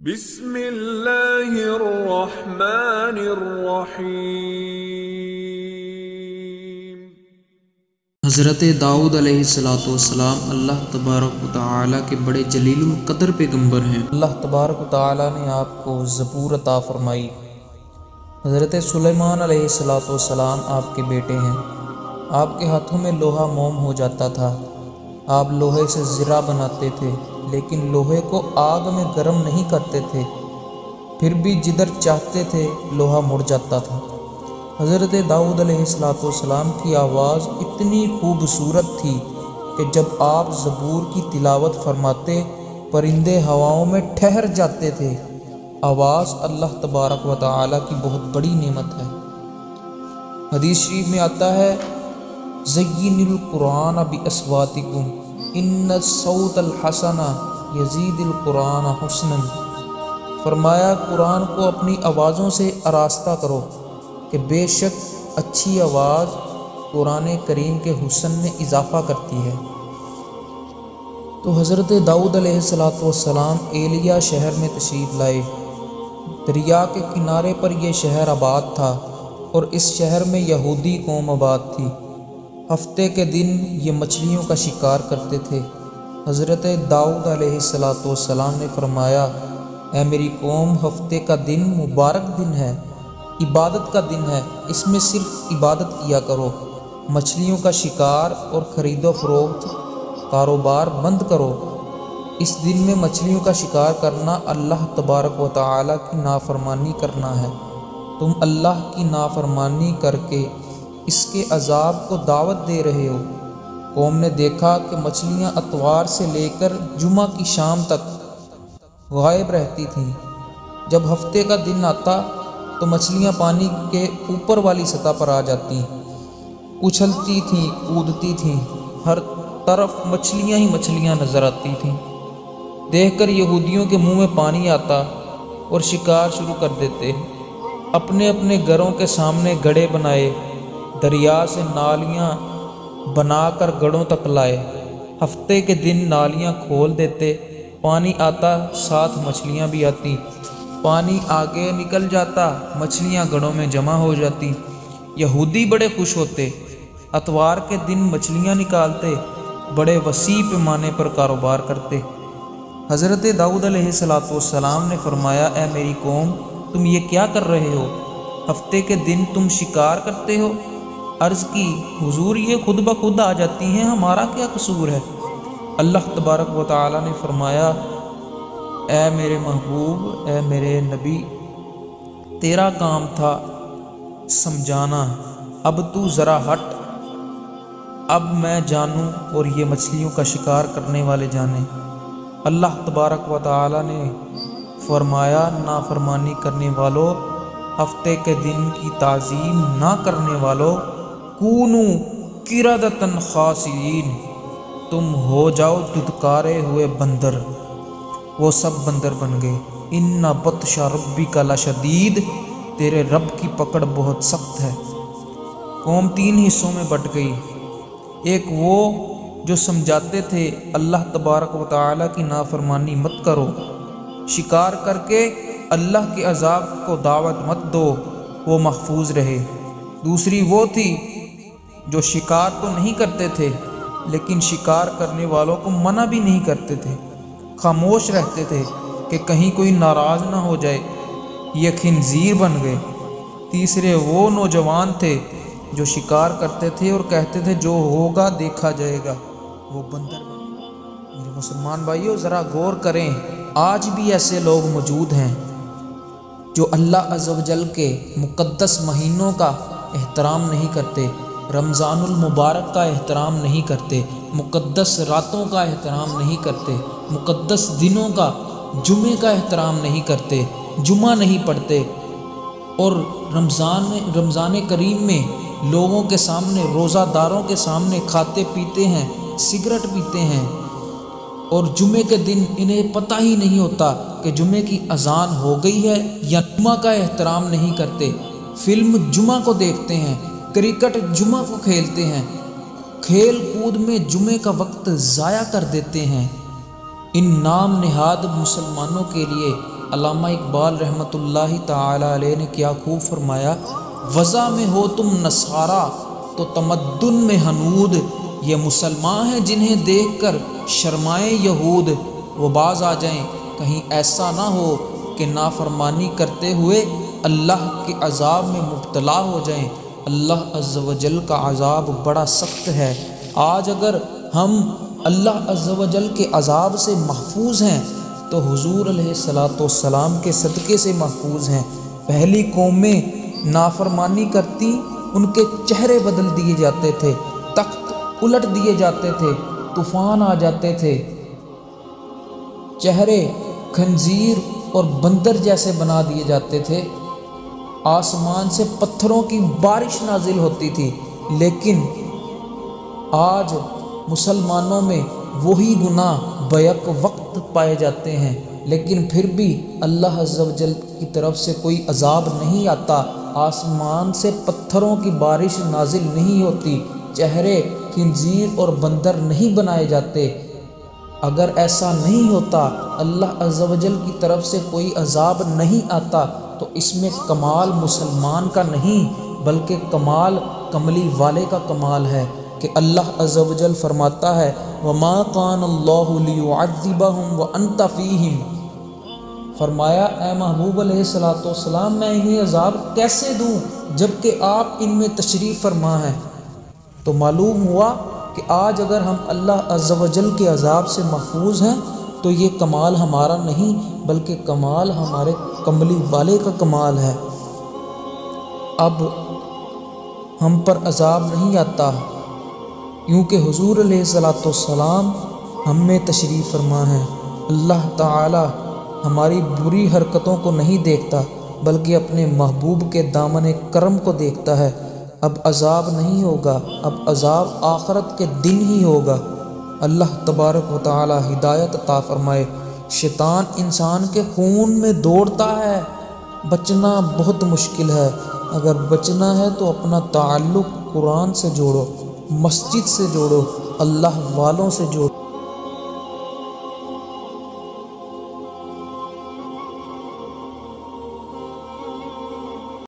بسم اللہ الرحمن الرحیم۔ حضرت داؤد علیہ السلام اللہ تبارک و تعالیٰ کے بڑے جلیل القدر پیغمبر ہیں۔ اللہ تبارک و تعالیٰ نے آپ کو زبور عطا فرمائی۔ حضرت سلیمان علیہ السلام آپ کے بیٹے ہیں۔ آپ کے ہاتھوں میں لوہا موم ہو جاتا تھا۔ آپ لوہے سے زرہ بناتے تھے، لیکن لوہے کو آگ میں گرم نہیں کرتے تھے، پھر بھی جدھر چاہتے تھے لوہا مڑ جاتا تھا۔ حضرت داؤد علیہ السلام کی آواز اتنی خوبصورت تھی کہ جب آپ زبور کی تلاوت فرماتے پرندے ہواؤں میں ٹھہر جاتے تھے۔ آواز اللہ تبارک و تعالیٰ کی بہت بڑی نعمت ہے۔ حدیث شریف میں آتا ہے زین القرآن باصواتکم ان الصوت الحسن یزید القرآن حسنا۔ فرمایا قرآن کو اپنی آوازوں سے آراستہ کرو کہ بے شک اچھی آواز قرآن کریم کے حسن میں اضافہ کرتی ہے۔ تو حضرت داؤد علیہ السلام ایلیا شہر میں تشریف لائے۔ دریا کے کنارے پر یہ شہر آباد تھا اور اس شہر میں یہودی قوم آباد تھی۔ ہفتے کے دن یہ مچھلیوں کا شکار کرتے تھے۔ حضرت داؤد علیہ السلام نے فرمایا اے میری قوم، ہفتے کا دن مبارک دن ہے، عبادت کا دن ہے، اس میں صرف عبادت کیا کرو۔ مچھلیوں کا شکار اور خرید و فروخت کاروبار بند کرو۔ اس دن میں مچھلیوں کا شکار کرنا اللہ تبارک و تعالیٰ کی نافرمانی کرنا ہے۔ تم اللہ کی نافرمانی کر کے اس کے عذاب کو دعوت دے رہے ہو۔ قوم نے دیکھا کہ مچھلیاں اتوار سے لے کر جمعہ کی شام تک غائب رہتی تھیں۔ جب ہفتے کا دن آتا تو مچھلیاں پانی کے اوپر والی سطح پر آ جاتی، اچھلتی تھیں، کودتی تھیں، ہر طرف مچھلیاں ہی مچھلیاں نظر آتی تھیں۔ دیکھ کر یہودیوں کے منہ میں پانی آتا اور شکار شروع کر دیتے۔ اپنے اپنے گھروں کے سامنے گڑھے بنائے، دریا سے نالیاں بنا کر گڑھوں تک لائے۔ ہفتے کے دن نالیاں کھول دیتے، پانی آتا، ساتھ مچھلیاں بھی آتی۔ پانی آگے نکل جاتا، مچھلیاں گڑھوں میں جمع ہو جاتی۔ یہودی بڑے خوش ہوتے، اتوار کے دن مچھلیاں نکالتے، بڑے وسیع پیمانے پر کاروبار کرتے۔ حضرت داؤد علیہ السلام نے فرمایا اے میری قوم، تم یہ کیا کر رہے ہو؟ ہفتے کے دن تم شکار کرتے ہو؟ عرض کی حضور یہ خود بخود آ جاتی ہیں، ہمارا کیا قصور ہے؟ اللہ تبارک و تعالیٰ نے فرمایا اے میرے محبوب، اے میرے نبی، تیرا کام تھا سمجھانا، اب تو ذرا ہٹ، اب میں جانوں اور یہ مچھلیوں کا شکار کرنے والے جانیں۔ اللہ تبارک و تعالیٰ نے فرمایا نافرمانی کرنے والو، ہفتے کے دن کی تعظیم نہ کرنے والو، کونو قردۃ خاسئین، تم ہو جاؤ دھتکارے ہوئے بندر۔ وہ سب بندر بن گئے۔ ان بطش ربک لشدید، تیرے رب کی پکڑ بہت سخت ہے۔ قوم تین حصوں میں بٹ گئی۔ ایک وہ جو سمجھاتے تھے اللہ تبارک و تعالیٰ کی نافرمانی مت کرو، شکار کر کے اللہ کے عذاب کو دعوت مت دو، وہ محفوظ رہے۔ دوسری وہ تھی جو شکار تو نہیں کرتے تھے لیکن شکار کرنے والوں کو منع بھی نہیں کرتے تھے، خاموش رہتے تھے کہ کہیں کوئی ناراض نہ ہو جائے، یہ خنزیر بن گئے۔ تیسرے وہ نوجوان تھے جو شکار کرتے تھے اور کہتے تھے جو ہوگا دیکھا جائے گا، وہ بندر بن گئے۔ میرے مسلمان بھائیوں ذرا غور کریں، آج بھی ایسے لوگ موجود ہیں جو اللہ عز و جل کے مقدس مہینوں کا احترام نہیں کرتے، رمضان المبارک کا احترام نہیں کرتے، مقدس راتوں کا احترام نہیں کرتے، مقدس دنوں کا، جمعے کا احترام نہیں کرتے، جمعہ نہیں پڑھتے، اور رمضان کریم میں لوگوں کے سامنے، روزہ داروں کے سامنے کھاتے پیتے ہیں، سگریٹ پیتے ہیں، اور جمعے کے دن انہیں پتہ ہی نہیں ہوتا کہ جمعے کی اذان ہو گئی ہے یا جمعہ کا احترام نہیں کرتے۔ فلم جمعہ کو دیکھتے ہیں، کرکٹ جمعہ کو کھیلتے ہیں، کھیل کود میں جمعے کا وقت ضائع کر دیتے ہیں۔ ان نام نہاد مسلمانوں کے لیے علامہ اقبال رحمۃ اللہ تعالی علیہ نے کیا خوب فرمایا، وضع میں ہو تم نصارا تو تمدن میں ہنود، یہ مسلمان ہیں جنہیں دیکھ کر شرمائیں یہود، وہ باز آ جائیں کہیں ایسا نہ ہو کہ نافرمانی کرتے ہوئے اللہ کے عذاب میں مبتلا ہو جائیں۔ اللہ عز و جل کا عذاب بڑا سخت ہے۔ آج اگر ہم اللہ عز و جل کے عذاب سے محفوظ ہیں تو حضور علیہ السلام کے صدقے سے محفوظ ہیں۔ پہلی قومیں نافرمانی کرتی، ان کے چہرے بدل دیے جاتے تھے، تخت الٹ دیے جاتے تھے، طوفان آ جاتے تھے، چہرے خنزیر اور بندر جیسے بنا دیے جاتے تھے، آسمان سے پتھروں کی بارش نازل ہوتی تھی۔ لیکن آج مسلمانوں میں وہی گناہ بیک وقت پائے جاتے ہیں، لیکن پھر بھی اللہ عز و جل کی طرف سے کوئی عذاب نہیں آتا، آسمان سے پتھروں کی بارش نازل نہیں ہوتی، چہرے خنزیر اور بندر نہیں بنائے جاتے۔ اگر ایسا نہیں ہوتا، اللہ عز و جل کی طرف سے کوئی عذاب نہیں آتا، تو اس میں کمال مسلمان کا نہیں بلکہ کمال کملی والے کا کمال ہے کہ اللہ عز و جل فرماتا ہے وَمَا كَانَ اللَّهُ لِيُعَذِّبَهُمْ وَأَنْتَ فِيهِمْ، فرمایا اے محبوب علیہ السلام میں انہیں عذاب کیسے دوں جبکہ آپ ان میں تشریف فرما ہیں۔ تو معلوم ہوا کہ آج اگر ہم اللہ عز و جل کے عذاب سے محفوظ ہیں تو یہ کمال ہمارا نہیں بلکہ کمال ہمارے کملی والے کا کمال ہے۔ اب ہم پر عذاب نہیں آتا کیونکہ حضور علیہ السلام ہم میں تشریف فرما ہے۔ اللہ تعالی ہماری بری حرکتوں کو نہیں دیکھتا بلکہ اپنے محبوب کے دامن کرم کو دیکھتا ہے۔ اب عذاب نہیں ہوگا، اب عذاب آخرت کے دن ہی ہوگا۔ اللہ تبارک و تعالی ہدایت عطا فرمائے۔ شیطان انسان کے خون میں دوڑتا ہے، بچنا بہت مشکل ہے۔ اگر بچنا ہے تو اپنا تعلق قرآن سے جوڑو، مسجد سے جوڑو، اللہ والوں سے جوڑو۔